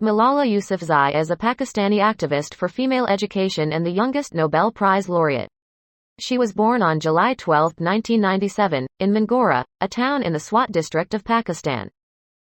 Malala Yousafzai is a Pakistani activist for female education and the youngest Nobel Prize laureate. She was born on July 12, 1997, in Mangora, a town in the Swat district of Pakistan.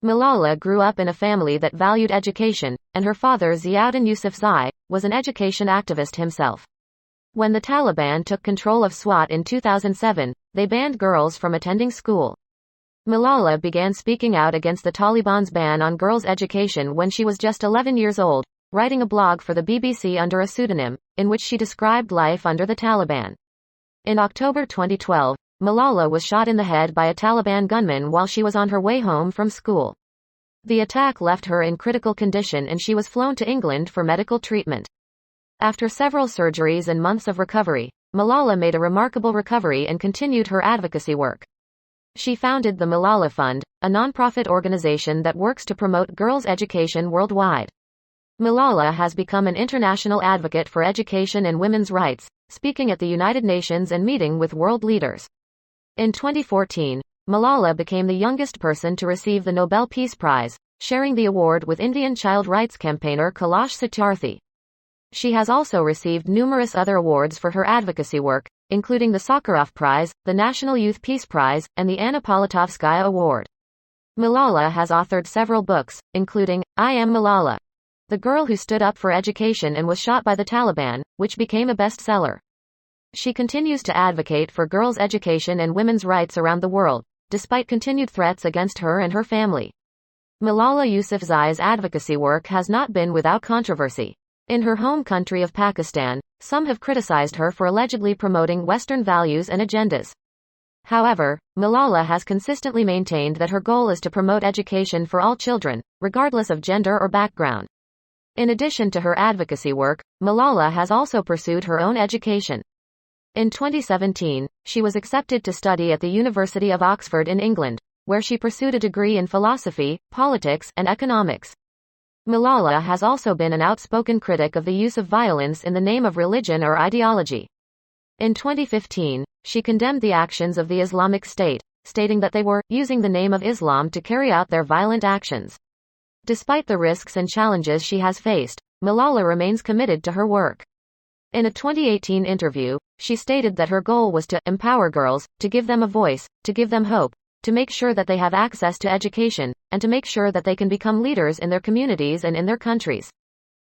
Malala grew up in a family that valued education, and her father Ziauddin Yousafzai was an education activist himself. When the Taliban took control of Swat in 2007, they banned girls from attending school. Malala began speaking out against the Taliban's ban on girls' education when she was just 11 years old, writing a blog for the BBC under a pseudonym, in which she described life under the Taliban. In October 2012, Malala was shot in the head by a Taliban gunman while she was on her way home from school. The attack left her in critical condition and she was flown to England for medical treatment. After several surgeries and months of recovery, Malala made a remarkable recovery and continued her advocacy work. She founded the Malala Fund, a nonprofit organization that works to promote girls' education worldwide. Malala has become an international advocate for education and women's rights, speaking at the United Nations and meeting with world leaders. In 2014, Malala became the youngest person to receive the Nobel Peace Prize, sharing the award with Indian child rights campaigner Kailash Satyarthi. She has also received numerous other awards for her advocacy work, including the Sakharov Prize, the National Youth Peace Prize, and the Anna Politkovskaya Award. Malala has authored several books, including I Am Malala, The Girl Who Stood Up for Education and Was Shot by the Taliban, which became a bestseller. She continues to advocate for girls' education and women's rights around the world, despite continued threats against her and her family. Malala Yousafzai's advocacy work has not been without controversy. In her home country of Pakistan, some have criticized her for allegedly promoting Western values and agendas. However, Malala has consistently maintained that her goal is to promote education for all children, regardless of gender or background. In addition to her advocacy work, Malala has also pursued her own education. In 2017, she was accepted to study at the University of Oxford in England, where she pursued a degree in philosophy, politics, and economics. Malala has also been an outspoken critic of the use of violence in the name of religion or ideology. In 2015, she condemned the actions of the Islamic State, stating that they were using the name of Islam to carry out their violent actions. Despite the risks and challenges she has faced, Malala remains committed to her work. In a 2018 interview, she stated that her goal was to empower girls, to give them a voice, to give them hope, to make sure that they have access to education, and to make sure that they can become leaders in their communities and in their countries.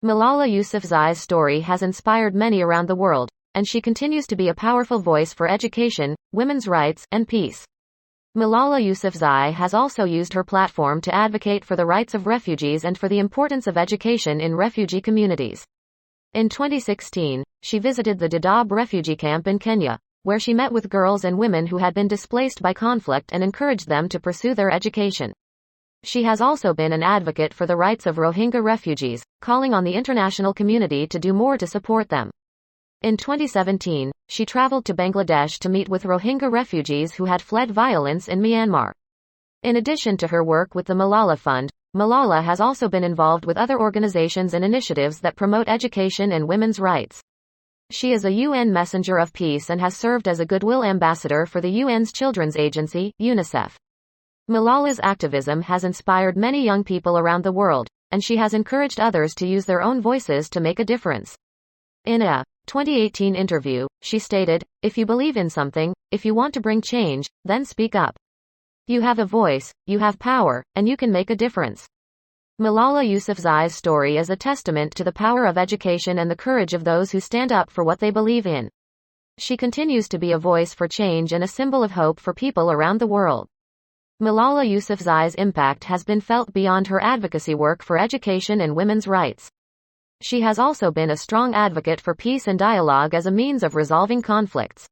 Malala Yousafzai's story has inspired many around the world, and she continues to be a powerful voice for education, women's rights, and peace. Malala Yousafzai has also used her platform to advocate for the rights of refugees and for the importance of education in refugee communities. In 2016, she visited the Dadaab refugee camp in Kenya, where she met with girls and women who had been displaced by conflict and encouraged them to pursue their education. She has also been an advocate for the rights of Rohingya refugees, calling on the international community to do more to support them. In 2017, she traveled to Bangladesh to meet with Rohingya refugees who had fled violence in Myanmar. In addition to her work with the Malala Fund, Malala has also been involved with other organizations and initiatives that promote education and women's rights. She is a UN Messenger of Peace and has served as a Goodwill Ambassador for the UN's children's agency, UNICEF. Malala's activism has inspired many young people around the world, and she has encouraged others to use their own voices to make a difference. In a 2018 interview, she stated, "If you believe in something, if you want to bring change, then speak up. You have a voice, you have power, and you can make a difference." Malala Yousafzai's story is a testament to the power of education and the courage of those who stand up for what they believe in. She continues to be a voice for change and a symbol of hope for people around the world. Malala Yousafzai's impact has been felt beyond her advocacy work for education and women's rights. She has also been a strong advocate for peace and dialogue as a means of resolving conflicts.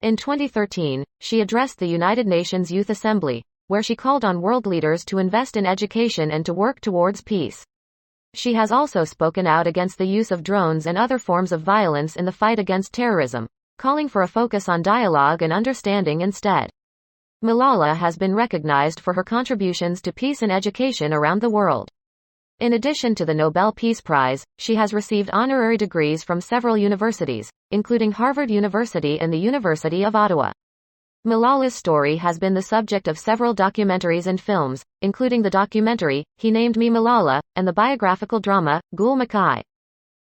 In 2013, she addressed the United Nations Youth Assembly, where she called on world leaders to invest in education and to work towards peace. She has also spoken out against the use of drones and other forms of violence in the fight against terrorism, calling for a focus on dialogue and understanding instead. Malala has been recognized for her contributions to peace and education around the world. In addition to the Nobel Peace Prize, she has received honorary degrees from several universities, including Harvard University and the University of Ottawa. Malala's story has been the subject of several documentaries and films, including the documentary, He Named Me Malala, and the biographical drama, Gul Makai.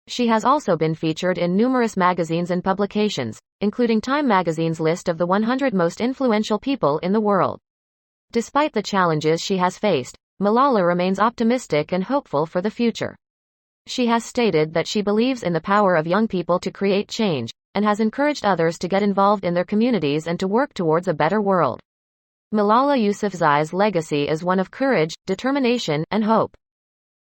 She has also been featured in numerous magazines and publications, including Time magazine's list of the 100 most influential people in the world. Despite the challenges she has faced, Malala remains optimistic and hopeful for the future. She has stated that she believes in the power of young people to create change, and has encouraged others to get involved in their communities and to work towards a better world. Malala Yousafzai's legacy is one of courage, determination, and hope.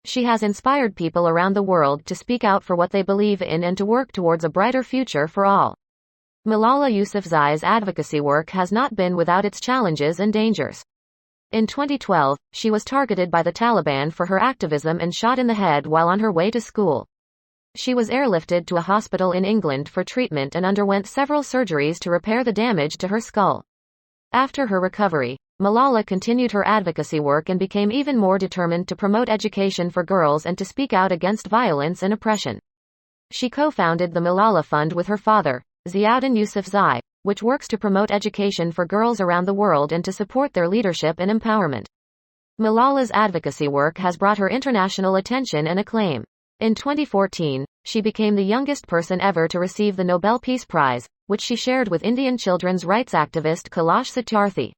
She has inspired people around the world to speak out for what they believe in and to work towards a brighter future for all. Malala Yousafzai's advocacy work has not been without its challenges and dangers. In 2012, she was targeted by the Taliban for her activism and shot in the head while on her way to school. She was airlifted to a hospital in England for treatment and underwent several surgeries to repair the damage to her skull. After her recovery, Malala continued her advocacy work and became even more determined to promote education for girls and to speak out against violence and oppression. She co-founded the Malala Fund with her father, Ziauddin Yousafzai, which works to promote education for girls around the world and to support their leadership and empowerment. Malala's advocacy work has brought her international attention and acclaim. In 2014, she became the youngest person ever to receive the Nobel Peace Prize, which she shared with Indian children's rights activist Kailash Satyarthi.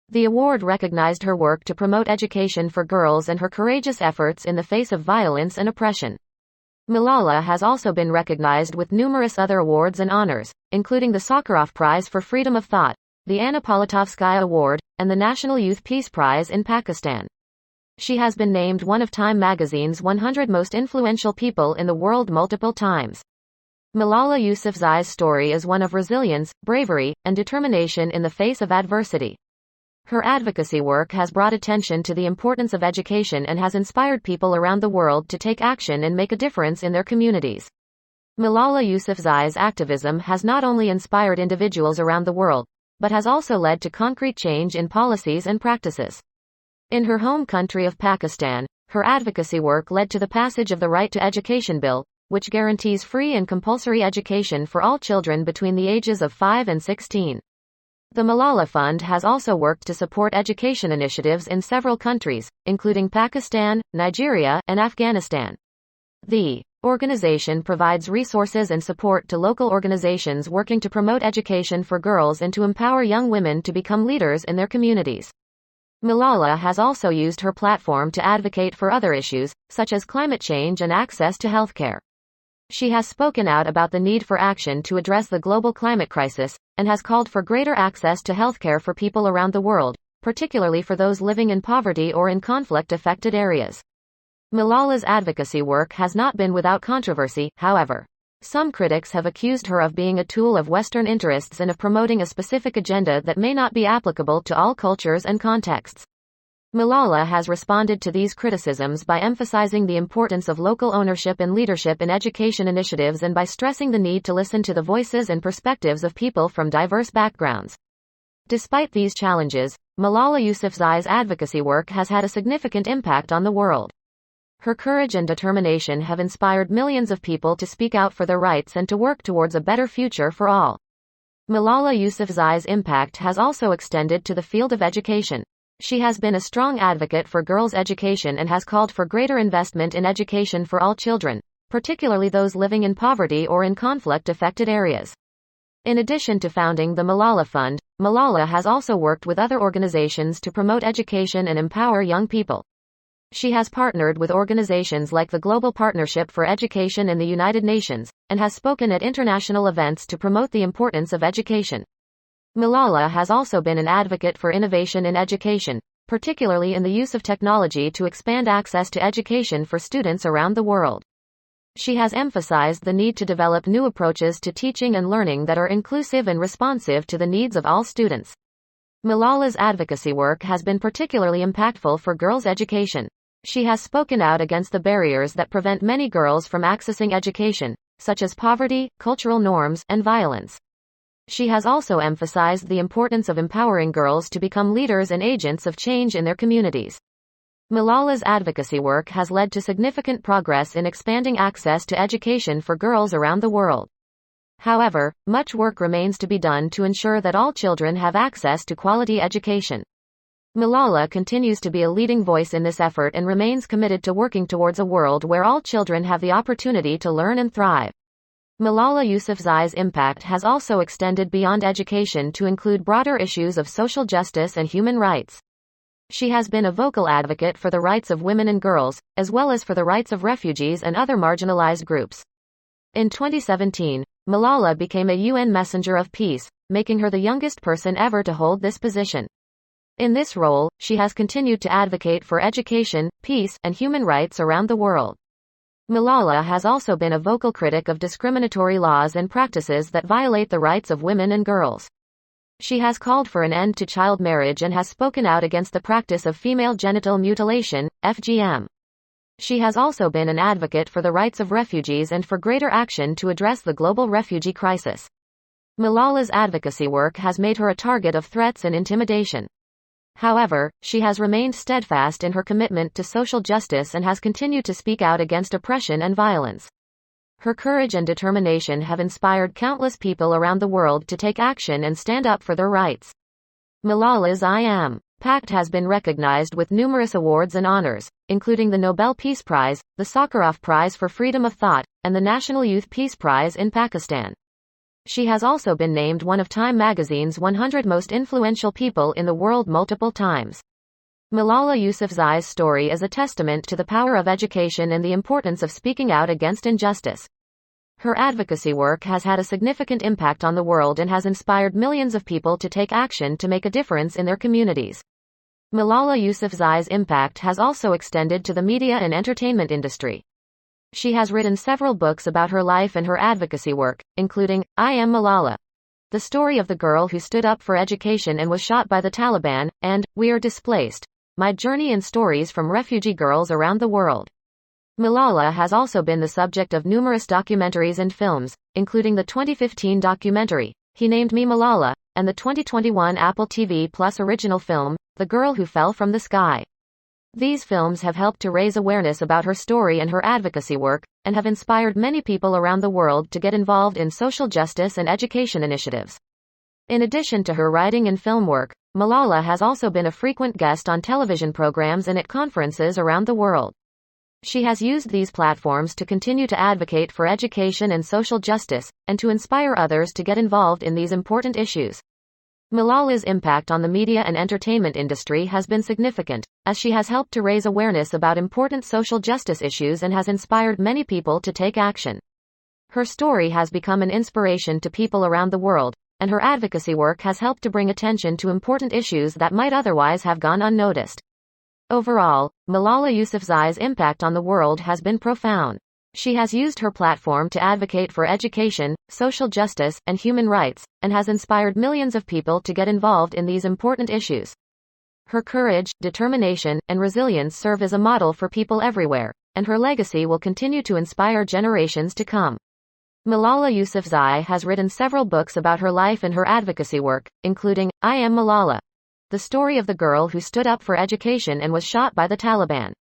The award recognized her work to promote education for girls and her courageous efforts in the face of violence and oppression. Malala has also been recognized with numerous other awards and honors, including the Sakharov Prize for Freedom of Thought, the Anna Politkovskaya Award, and the National Youth Peace Prize in Pakistan. She has been named one of Time magazine's 100 most influential people in the world multiple times. Malala Yousafzai's story is one of resilience, bravery, and determination in the face of adversity. Her advocacy work has brought attention to the importance of education and has inspired people around the world to take action and make a difference in their communities. Malala Yousafzai's activism has not only inspired individuals around the world, but has also led to concrete change in policies and practices. In her home country of Pakistan, her advocacy work led to the passage of the Right to Education Bill, which guarantees free and compulsory education for all children between the ages of 5 and 16. The Malala Fund has also worked to support education initiatives in several countries, including Pakistan, Nigeria, and Afghanistan. The organization provides resources and support to local organizations working to promote education for girls and to empower young women to become leaders in their communities. Malala has also used her platform to advocate for other issues, such as climate change and access to healthcare. She has spoken out about the need for action to address the global climate crisis, and has called for greater access to healthcare for people around the world, particularly for those living in poverty or in conflict-affected areas. Malala's advocacy work has not been without controversy, however. Some critics have accused her of being a tool of Western interests and of promoting a specific agenda that may not be applicable to all cultures and contexts. Malala has responded to these criticisms by emphasizing the importance of local ownership and leadership in education initiatives and by stressing the need to listen to the voices and perspectives of people from diverse backgrounds. Despite these challenges, Malala Yousafzai's advocacy work has had a significant impact on the world. Her courage and determination have inspired millions of people to speak out for their rights and to work towards a better future for all. Malala Yousafzai's impact has also extended to the field of education. She has been a strong advocate for girls' education and has called for greater investment in education for all children, particularly those living in poverty or in conflict-affected areas. In addition to founding the Malala Fund, Malala has also worked with other organizations to promote education and empower young people. She has partnered with organizations like the Global Partnership for Education in the United Nations, and has spoken at international events to promote the importance of education. Malala has also been an advocate for innovation in education, particularly in the use of technology to expand access to education for students around the world. She has emphasized the need to develop new approaches to teaching and learning that are inclusive and responsive to the needs of all students. Malala's advocacy work has been particularly impactful for girls' education. She has spoken out against the barriers that prevent many girls from accessing education, such as poverty, cultural norms, and violence. She has also emphasized the importance of empowering girls to become leaders and agents of change in their communities. Malala's advocacy work has led to significant progress in expanding access to education for girls around the world. However, much work remains to be done to ensure that all children have access to quality education. Malala continues to be a leading voice in this effort and remains committed to working towards a world where all children have the opportunity to learn and thrive. Malala Yousafzai's impact has also extended beyond education to include broader issues of social justice and human rights. She has been a vocal advocate for the rights of women and girls, as well as for the rights of refugees and other marginalized groups. In 2017, Malala became a UN Messenger of Peace, making her the youngest person ever to hold this position. In this role, she has continued to advocate for education, peace, and human rights around the world. Malala has also been a vocal critic of discriminatory laws and practices that violate the rights of women and girls. She has called for an end to child marriage and has spoken out against the practice of female genital mutilation, FGM. She has also been an advocate for the rights of refugees and for greater action to address the global refugee crisis. Malala's advocacy work has made her a target of threats and intimidation. However, she has remained steadfast in her commitment to social justice and has continued to speak out against oppression and violence. Her courage and determination have inspired countless people around the world to take action and stand up for their rights. Malala's I Am Pact has been recognized with numerous awards and honors, including the Nobel Peace Prize, the Sakharov Prize for Freedom of Thought, and the National Youth Peace Prize in Pakistan. She has also been named one of Time magazine's 100 most influential people in the world multiple times. Malala Yousafzai's story is a testament to the power of education and the importance of speaking out against injustice. Her advocacy work has had a significant impact on the world and has inspired millions of people to take action to make a difference in their communities. Malala Yousafzai's impact has also extended to the media and entertainment industry. She has written several books about her life and her advocacy work, including, I Am Malala, the story of the girl who stood up for education and was shot by the Taliban, and, We Are Displaced, my journey and stories from refugee girls around the world. Malala has also been the subject of numerous documentaries and films, including the 2015 documentary, He Named Me Malala, and the 2021 Apple TV Plus original film, The Girl Who Fell from the Sky. These films have helped to raise awareness about her story and her advocacy work, and have inspired many people around the world to get involved in social justice and education initiatives. In addition to her writing and film work, Malala has also been a frequent guest on television programs and at conferences around the world. She has used these platforms to continue to advocate for education and social justice, and to inspire others to get involved in these important issues. Malala's impact on the media and entertainment industry has been significant, as she has helped to raise awareness about important social justice issues and has inspired many people to take action. Her story has become an inspiration to people around the world, and her advocacy work has helped to bring attention to important issues that might otherwise have gone unnoticed. Overall, Malala Yousafzai's impact on the world has been profound. She has used her platform to advocate for education, social justice, and human rights, and has inspired millions of people to get involved in these important issues. Her courage, determination, and resilience serve as a model for people everywhere, and her legacy will continue to inspire generations to come. Malala Yousafzai has written several books about her life and her advocacy work, including, I Am Malala, the story of the girl who stood up for education and was shot by the Taliban.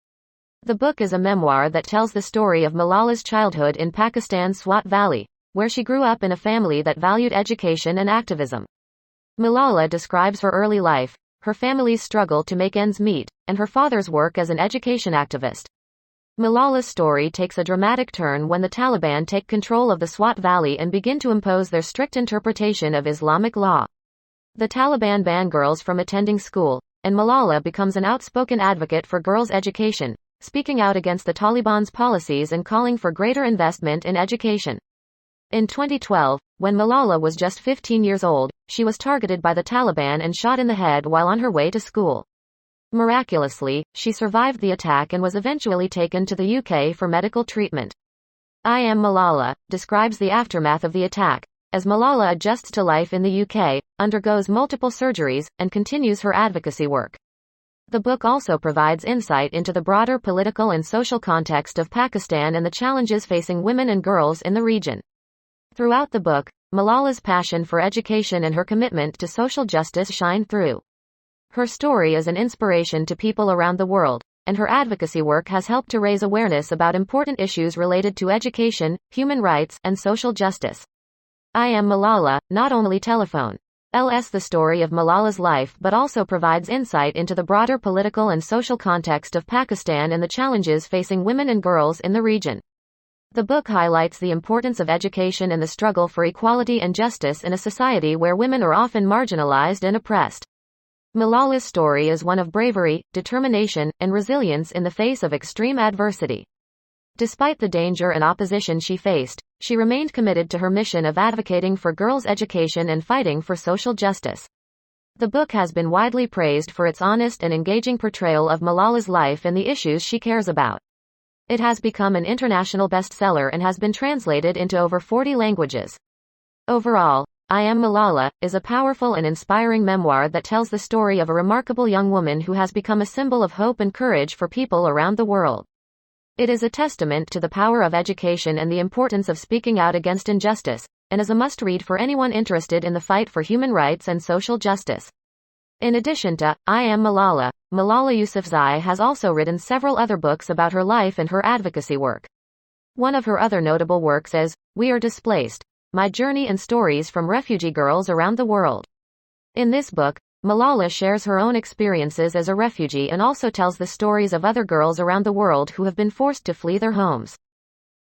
The book is a memoir that tells the story of Malala's childhood in Pakistan's Swat Valley, where she grew up in a family that valued education and activism. Malala describes her early life, her family's struggle to make ends meet, and her father's work as an education activist. Malala's story takes a dramatic turn when the Taliban take control of the Swat Valley and begin to impose their strict interpretation of Islamic law. The Taliban ban girls from attending school, and Malala becomes an outspoken advocate for girls' education, speaking out against the Taliban's policies and calling for greater investment in education. In 2012, when Malala was just 15 years old, she was targeted by the Taliban and shot in the head while on her way to school. Miraculously, she survived the attack and was eventually taken to the UK for medical treatment. I Am Malala describes the aftermath of the attack, as Malala adjusts to life in the UK, undergoes multiple surgeries, and continues her advocacy work. The book also provides insight into the broader political and social context of Pakistan and the challenges facing women and girls in the region. Throughout the book, Malala's passion for education and her commitment to social justice shine through. Her story is an inspiration to people around the world, and her advocacy work has helped to raise awareness about important issues related to education, human rights, and social justice. I Am Malala, not only telephone. LS the story of Malala's life but also provides insight into the broader political and social context of Pakistan and the challenges facing women and girls in the region. The book highlights the importance of education and the struggle for equality and justice in a society where women are often marginalized and oppressed. Malala's story is one of bravery, determination, and resilience in the face of extreme adversity. Despite the danger and opposition she faced, she remained committed to her mission of advocating for girls' education and fighting for social justice. The book has been widely praised for its honest and engaging portrayal of Malala's life and the issues she cares about. It has become an international bestseller and has been translated into over 40 languages. Overall, I Am Malala is a powerful and inspiring memoir that tells the story of a remarkable young woman who has become a symbol of hope and courage for people around the world. It is a testament to the power of education and the importance of speaking out against injustice, and is a must-read for anyone interested in the fight for human rights and social justice. In addition to I Am Malala, Malala Yousafzai has also written several other books about her life and her advocacy work. One of her other notable works is We Are Displaced: My Journey and Stories from Refugee Girls Around the World. In this book, Malala shares her own experiences as a refugee and also tells the stories of other girls around the world who have been forced to flee their homes.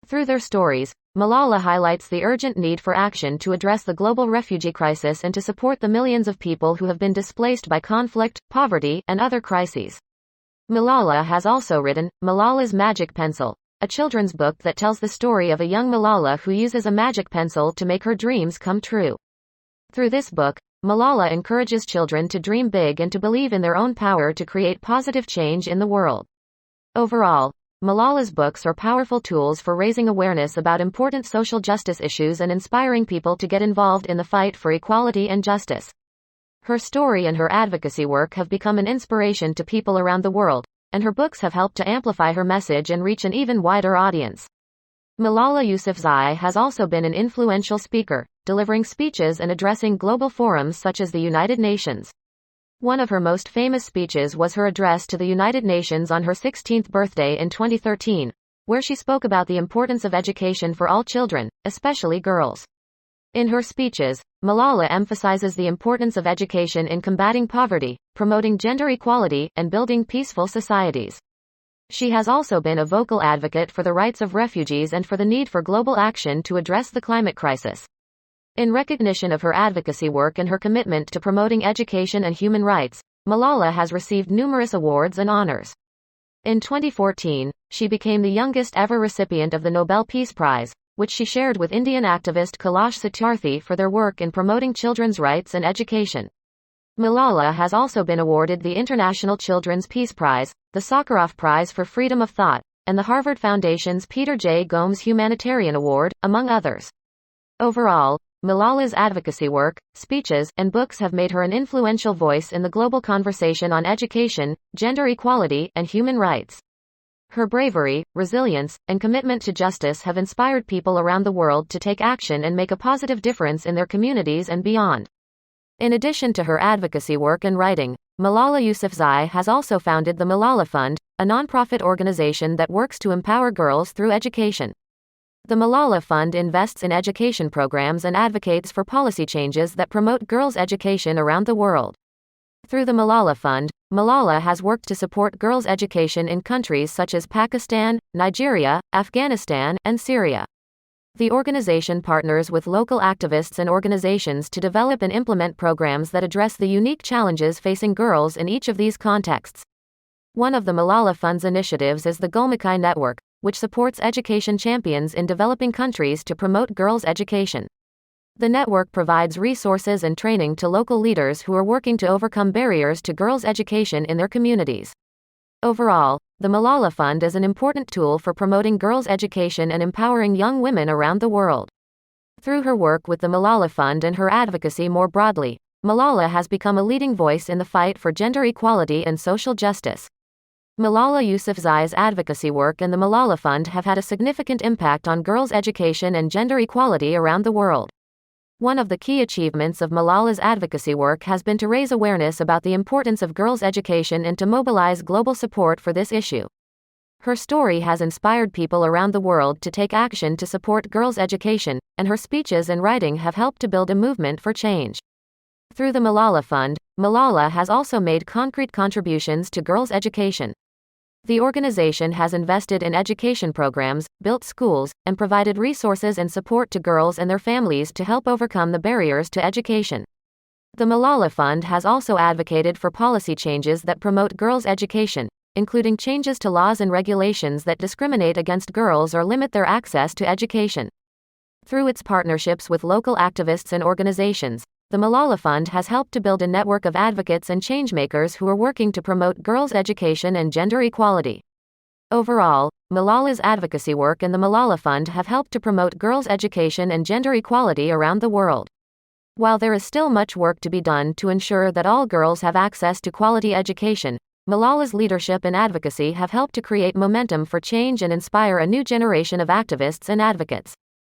Through their stories, Malala highlights the urgent need for action to address the global refugee crisis and to support the millions of people who have been displaced by conflict, poverty, and other crises. Malala has also written Malala's Magic Pencil, a children's book that tells the story of a young Malala who uses a magic pencil to make her dreams come true. Through this book, Malala encourages children to dream big and to believe in their own power to create positive change in the world. Overall, Malala's books are powerful tools for raising awareness about important social justice issues and inspiring people to get involved in the fight for equality and justice. Her story and her advocacy work have become an inspiration to people around the world, and her books have helped to amplify her message and reach an even wider audience. Malala Yousafzai has also been an influential speaker, delivering speeches and addressing global forums such as the United Nations. One of her most famous speeches was her address to the United Nations on her 16th birthday in 2013, where she spoke about the importance of education for all children, especially girls. In her speeches, Malala emphasizes the importance of education in combating poverty, promoting gender equality, and building peaceful societies. She has also been a vocal advocate for the rights of refugees and for the need for global action to address the climate crisis. In recognition of her advocacy work and her commitment to promoting education and human rights, Malala has received numerous awards and honors. In 2014, she became the youngest ever recipient of the Nobel Peace Prize, which she shared with Indian activist Kailash Satyarthi for their work in promoting children's rights and education. Malala has also been awarded the International Children's Peace Prize, the Sakharov Prize for Freedom of Thought, and the Harvard Foundation's Peter J. Gomes Humanitarian Award, among others. Overall, Malala's advocacy work, speeches, and books have made her an influential voice in the global conversation on education, gender equality, and human rights. Her bravery, resilience, and commitment to justice have inspired people around the world to take action and make a positive difference in their communities and beyond. In addition to her advocacy work and writing, Malala Yousafzai has also founded the Malala Fund, a nonprofit organization that works to empower girls through education. The Malala Fund invests in education programs and advocates for policy changes that promote girls' education around the world. Through the Malala Fund, Malala has worked to support girls' education in countries such as Pakistan, Nigeria, Afghanistan, and Syria. The organization partners with local activists and organizations to develop and implement programs that address the unique challenges facing girls in each of these contexts. One of the Malala Fund's initiatives is the Gulmukhai Network, which supports education champions in developing countries to promote girls' education. The network provides resources and training to local leaders who are working to overcome barriers to girls' education in their communities. Overall, the Malala Fund is an important tool for promoting girls' education and empowering young women around the world. Through her work with the Malala Fund and her advocacy more broadly, Malala has become a leading voice in the fight for gender equality and social justice. Malala Yousafzai's advocacy work and the Malala Fund have had a significant impact on girls' education and gender equality around the world. One of the key achievements of Malala's advocacy work has been to raise awareness about the importance of girls' education and to mobilize global support for this issue. Her story has inspired people around the world to take action to support girls' education, and her speeches and writing have helped to build a movement for change. Through the Malala Fund, Malala has also made concrete contributions to girls' education. The organization has invested in education programs, built schools, and provided resources and support to girls and their families to help overcome the barriers to education. The Malala Fund has also advocated for policy changes that promote girls' education, including changes to laws and regulations that discriminate against girls or limit their access to education. Through its partnerships with local activists and organizations, the Malala Fund has helped to build a network of advocates and changemakers who are working to promote girls' education and gender equality. Overall, Malala's advocacy work and the Malala Fund have helped to promote girls' education and gender equality around the world. While there is still much work to be done to ensure that all girls have access to quality education, Malala's leadership and advocacy have helped to create momentum for change and inspire a new generation of activists and advocates.